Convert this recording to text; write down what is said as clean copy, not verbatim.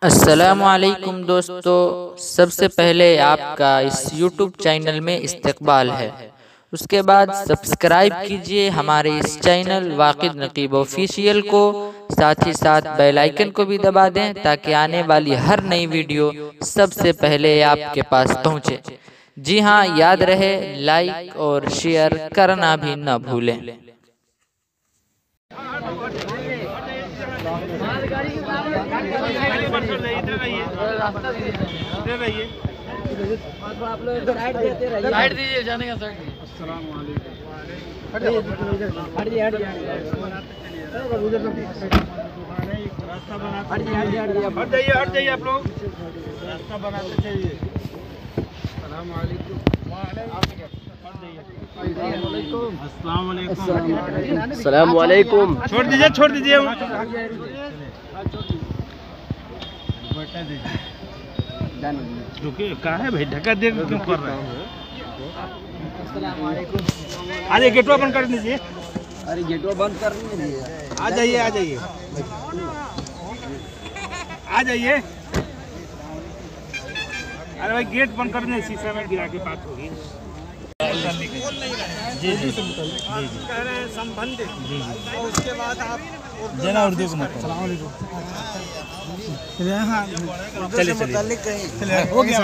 अस्सलामुअलैकुम दोस्तों, सबसे पहले आपका इस YouTube चैनल में इस्तकबाल है। उसके बाद सब्सक्राइब कीजिए हमारे इस चैनल वाकिद नकीब ऑफिशियल को। साथ ही साथ बेल आइकन को भी दबा दें ताकि आने वाली हर नई वीडियो सबसे पहले आपके पास पहुंचे। जी हाँ, याद रहे लाइक और शेयर करना भी न भूलें। साइड दीजिए, जाने का साइड हट जाइए आप लोग, रास्ता बनाते चाहिए। अस्सलाम वालेकुम। छोड़ दीजिए रुकिए, कहाँ है भाई? ढका दे क्यों कर रहे हैं? अरे गेटवा बंद कर दीजिए। अरे गेटवा बंद कर दीजिए। आ जाइए। अरे भाई गेट बंद करने, शीशा में गिरा के बात होगी। जी कह रहे हैं संबंधित। जी और उसके बाद आप जना उर्दू को मत। चलिए हो गया।